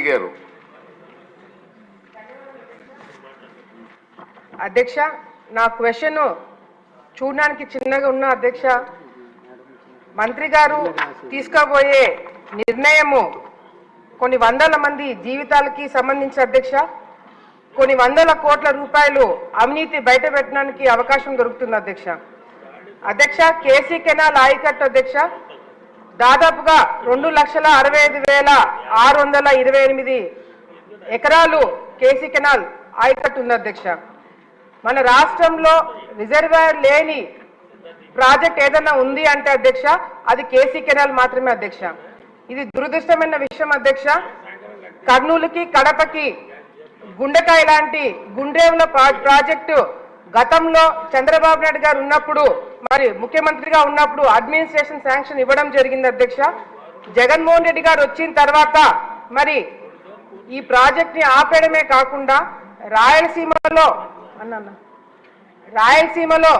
గారు అధ్యక్ష నా క్వశ్చన్ చూడడానికి చిన్నగా ఉన్న అధ్యక్ష మంత్రి గారు తీసుకోబోయే నిర్ణయము కొన్ని వందల మంది జీవితాలకి సంబంధించి అధ్యక్ష కొన్ని వందల కోట్ల రూపాయలు అవినీతి బయటపెట్టడానికి అవకాశం దొరుకుతుంది అధ్యక్ష. అధ్యక్ష కేసీ కెనాల్ ఆయకట్టు అధ్యక్ష దాదాపుగా 2,65,628 ఎకరాలు కేసీ కెనాల్ ఆయకట్టు ఉంది అధ్యక్ష. మన రాష్ట్రంలో రిజర్వాయర్ లేని ప్రాజెక్ట్ ఏదైనా ఉంది అంటే అధ్యక్ష అది కేసీ కెనాల్ మాత్రమే అధ్యక్ష. ఇది దురదృష్టమైన విషయం అధ్యక్ష. కర్నూలుకి కడపకి గుండెకాయ లాంటి గుండ్రేవుల ప్రాజెక్టు గతంలో చంద్రబాబు నాయుడు గారు ఉన్నప్పుడు మరి ముఖ్యమంత్రిగా ఉన్నప్పుడు అడ్మినిస్ట్రేషన్ శాంక్షన్ ఇవ్వడం జరిగింది అధ్యక్ష. జగన్మోహన్ రెడ్డి గారు వచ్చిన తర్వాత మరి ఈ ప్రాజెక్ట్ ని ఆపేయడమే కాకుండా రాయలసీమలో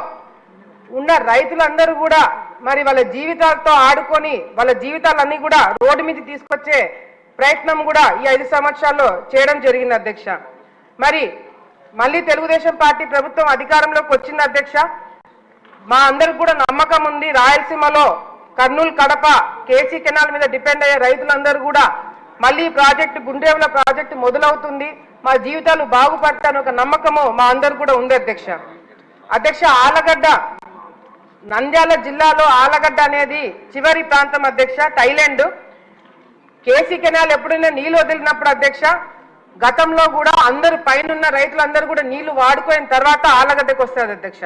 ఉన్న రైతులందరూ కూడా మరి వాళ్ళ జీవితాలతో ఆడుకొని వాళ్ళ జీవితాలన్నీ కూడా రోడ్డు మీద తీసుకొచ్చే ప్రయత్నం కూడా ఈ 5 సంవత్సరాల్లో చేయడం జరిగింది అధ్యక్ష. మరి మళ్ళీ తెలుగుదేశం పార్టీ ప్రభుత్వం అధికారంలోకి వచ్చింది అధ్యక్ష. మా అందరికి కూడా నమ్మకం ఉంది రాయలసీమలో కర్నూలు కడప కేసీ కెనాల్ మీద డిపెండ్ అయ్యే రైతులందరూ కూడా మళ్ళీ ప్రాజెక్టు గుండ్రేవుల ప్రాజెక్టు మొదలవుతుంది, మా జీవితాలు బాగుపడతాను ఒక నమ్మకము మా అందరు కూడా ఉంది అధ్యక్ష. అధ్యక్ష ఆలగడ్డ నంద్యాల జిల్లాలో ఆలగడ్డ అనేది చివరి ప్రాంతం అధ్యక్ష. థైలాండ్ కేసీ కెనాల్ ఎప్పుడైనా నీళ్లు వదిలినప్పుడు అధ్యక్ష గతంలో కూడా అందరు పైన రైతులందరూ కూడా నీళ్లు వాడుకోయిన తర్వాత ఆలగడ్డకు వస్తుంది అధ్యక్ష.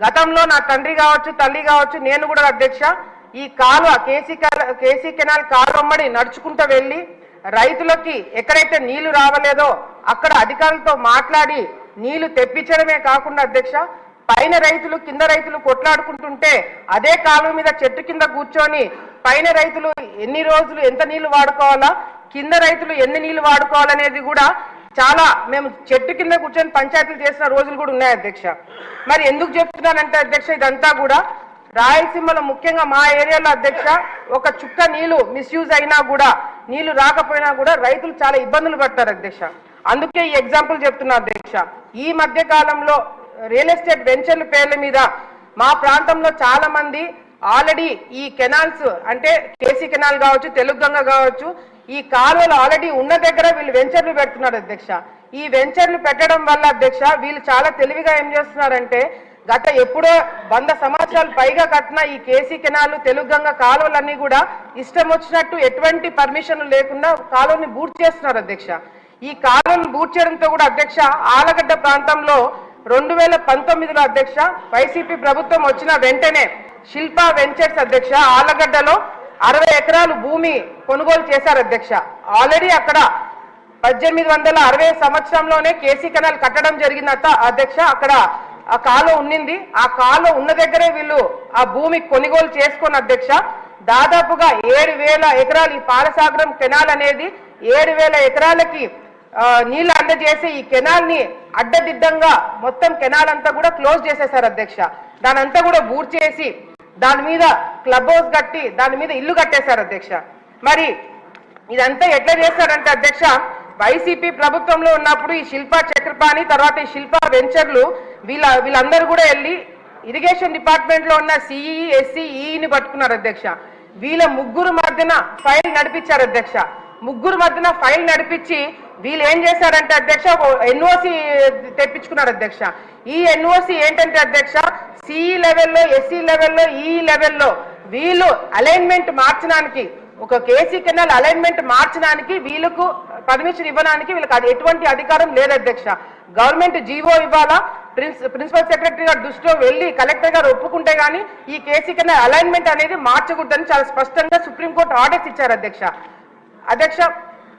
గతంలో నా తండ్రి కావచ్చు తల్లి కావచ్చు నేను కూడా అధ్యక్ష ఈ కాలువ కేసీ కెనాల్ కాలువమ్మడి నడుచుకుంటూ వెళ్ళి రైతులకి ఎక్కడైతే నీళ్లు రావలేదో అక్కడ అధికారులతో మాట్లాడి నీళ్లు తెప్పించడమే కాకుండా అధ్యక్ష పైన రైతులు కింద రైతులు కొట్లాడుకుంటుంటే అదే కాలువ మీద చెట్టు కింద కూర్చొని పైన రైతులు ఎన్ని రోజులు ఎంత నీళ్లు వాడుకోవాలా కింద రైతులు ఎన్ని నీళ్లు వాడుకోవాలనేది కూడా చాలా మేము చెట్టు కింద కూర్చొని పంచాయతీలు చేసిన రోజులు కూడా ఉన్నాయి అధ్యక్ష. మరి ఎందుకు చెప్తున్నానంటే అధ్యక్ష ఇదంతా కూడా రాయలసీమలో ముఖ్యంగా మా ఏరియాలో అధ్యక్ష ఒక చుక్క నీళ్లు మిస్యూజ్ అయినా కూడా నీళ్లు రాకపోయినా కూడా రైతులు చాలా ఇబ్బందులు పడతారు అధ్యక్ష. అందుకే ఈ ఎగ్జాంపుల్ చెప్తున్నా అధ్యక్ష. ఈ మధ్య కాలంలో రియల్ ఎస్టేట్ వెంచర్ల పేర్ల మీద మా ప్రాంతంలో చాలా మంది ఆల్రెడీ ఈ కెనాల్స్ అంటే కేసీ కెనాల్ కావచ్చు తెలుగుగంగ కావచ్చు ఈ కాలువలు ఆల్రెడీ ఉన్న దగ్గర వీళ్ళు వెంచర్లు పెడుతున్నారు అధ్యక్ష. ఈ వెంచర్లు పెట్టడం వల్ల అధ్యక్ష వీళ్ళు చాలా తెలివిగా ఏం చేస్తున్నారంటే గత ఎప్పుడో 100 సంవత్సరాలు పైగా కట్టిన ఈ కేసీ కెనాల్ తెలుగుగంగ కాలువలన్నీ కూడా ఇష్టం వచ్చినట్టు ఎటువంటి పర్మిషన్ లేకుండా కాలువని బూట్ చేస్తున్నారు అధ్యక్ష. ఈ కాలువను బూట్ చేయడంతో కూడా అధ్యక్ష ఆలగడ్డ ప్రాంతంలో 2019లో అధ్యక్ష వైసీపీ ప్రభుత్వం వచ్చిన వెంటనే శిల్పా వెంచర్స్ అధ్యక్ష ఆలగడ్డలో 60 ఎకరాలు భూమి కొనుగోలు చేశారు అధ్యక్ష. ఆల్రెడీ అక్కడ 1860 సంవత్సరంలోనే కేసీ కెనాల్ కట్టడం జరిగింది అధ్యక్ష. అక్కడ ఆ కాలువ ఉన్నింది, ఆ కాలువ ఉన్న దగ్గరే వీళ్ళు ఆ భూమి కొనుగోలు చేసుకున్న అధ్యక్ష దాదాపుగా 7,000 ఎకరాలు ఈ పాలసాగరం కెనాల్ అనేది 7,000 ఎకరాలకి నీళ్లు అందజేసి ఈ కెనాల్ ని అడ్డదిడ్డంగా మొత్తం కెనాల్ అంతా కూడా క్లోజ్ చేసేసారు అధ్యక్ష. దాని అంతా కూడా బూట్ చేసి దాని మీద క్లబ్ హౌస్ కట్టి దాని మీద ఇల్లు కట్టేశారు అధ్యక్ష. మరి ఇదంతా ఎట్లా చేస్తారంటే అధ్యక్ష వైసీపీ ప్రభుత్వంలో ఉన్నప్పుడు ఈ శిల్పా చక్రపాణి తర్వాత ఈ శిల్పా వెంచర్లు వీళ్ళందరూ కూడా వెళ్ళి ఇరిగేషన్ డిపార్ట్మెంట్ లో ఉన్న సిఈ ఎస్సీ ఈని పట్టుకున్నారు అధ్యక్ష. వీళ్ళ ముగ్గురు మధ్యన ఫైల్ నడిపించారు అధ్యక్ష. ముగ్గురు మధ్యన ఫైల్ నడిపించి వీళ్ళు ఏం చేశారంటే అధ్యక్ష ఎన్ఓసి తెప్పించుకున్నారు అధ్యక్ష. ఈ ఎన్ఓసి ఏంటంటే అధ్యక్ష సిఈ లెవెల్లో ఎస్సీ లెవెల్లో ఈ లెవెల్లో వీళ్ళు అలైన్మెంట్ మార్చడానికి ఒక కేసీ కెనాల్ అలైన్మెంట్ మార్చడానికి వీళ్ళకు పర్మిషన్ ఇవ్వడానికి వీళ్ళకి ఎటువంటి అధికారం లేదు అధ్యక్ష. గవర్నమెంట్ జీవో ఇవ్వాలా ప్రిన్సిపల్ సెక్రటరీ గారు దృష్టిలో వెళ్ళి కలెక్టర్ గారు ఒప్పుకుంటే గానీ ఈ కేసీ కెనాల్ అలైన్మెంట్ అనేది మార్చకూడదని చాలా స్పష్టంగా సుప్రీంకోర్టు ఆర్డర్స్ ఇచ్చారు అధ్యక్ష.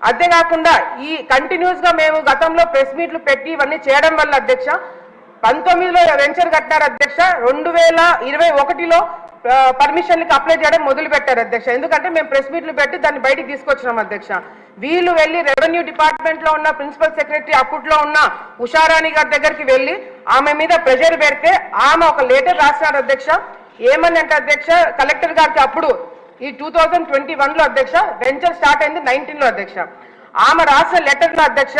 అంతేకాకుండా ఈ కంటిన్యూస్ గా మేము గతంలో ప్రెస్ మీట్లు పెట్టి ఇవన్నీ చేయడం వల్ల అధ్యక్ష 19లో వెంచర్ కట్టారు అధ్యక్ష. 2021లో పర్మిషన్లకి అప్లై చేయడం మొదలు పెట్టారు అధ్యక్ష. ఎందుకంటే మేము ప్రెస్ మీట్లు పెట్టి దాన్ని బయటికి తీసుకొచ్చినాం అధ్యక్ష. వీళ్ళు వెళ్ళి రెవెన్యూ డిపార్ట్మెంట్ లో ఉన్న ప్రిన్సిపల్ సెక్రటరీ అప్పట్లో ఉన్న ఉషారాణి గారి దగ్గరికి వెళ్ళి ఆమె మీద ప్రెషర్ పెడితే ఆమె ఒక లెటర్ రాసినారు అధ్యక్ష. ఏమని అంటే అధ్యక్ష కలెక్టర్ గారికి అప్పుడు ఈ 2021లో అధ్యక్ష వెంచర్ స్టార్ట్ అయింది 19లో అధ్యక్ష. ఆమె రాసిన లెటర్ అధ్యక్ష,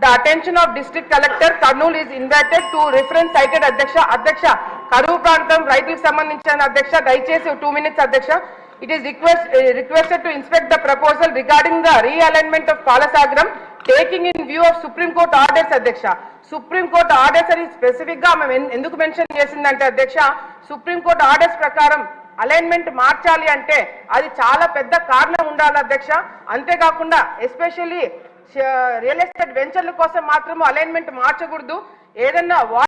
the attention of district collector Kurnool is invited to reference cited అధ్యక్ష కరువు ప్రాంతం రైతులకు సంబంధించిన అధ్యక్ష దయచేసి 2 minutes అధ్యక్ష. It is requested to inspect the proposal regarding the realignment of Palasagram taking in view of Supreme Court orders అధ్యక్ష. Supreme court orders అని స్పెసిఫిక్ గా మేము ఎందుకు మెన్షన్ చేసిందంటే అధ్యక్ష, సుప్రీం కోర్ట్ ఆర్డర్స్ ప్రకారం అలైన్మెంట్ మార్చాలి అంటే అది చాలా పెద్ద కారణం ఉండాలి అధ్యక్ష. అంతేకాకుండా ఎస్పెషల్లీ రియల్ ఎస్టేట్ వెంచర్ల కోసం మాత్రం అలైన్మెంట్ మార్చకూడదు. ఏదన్నా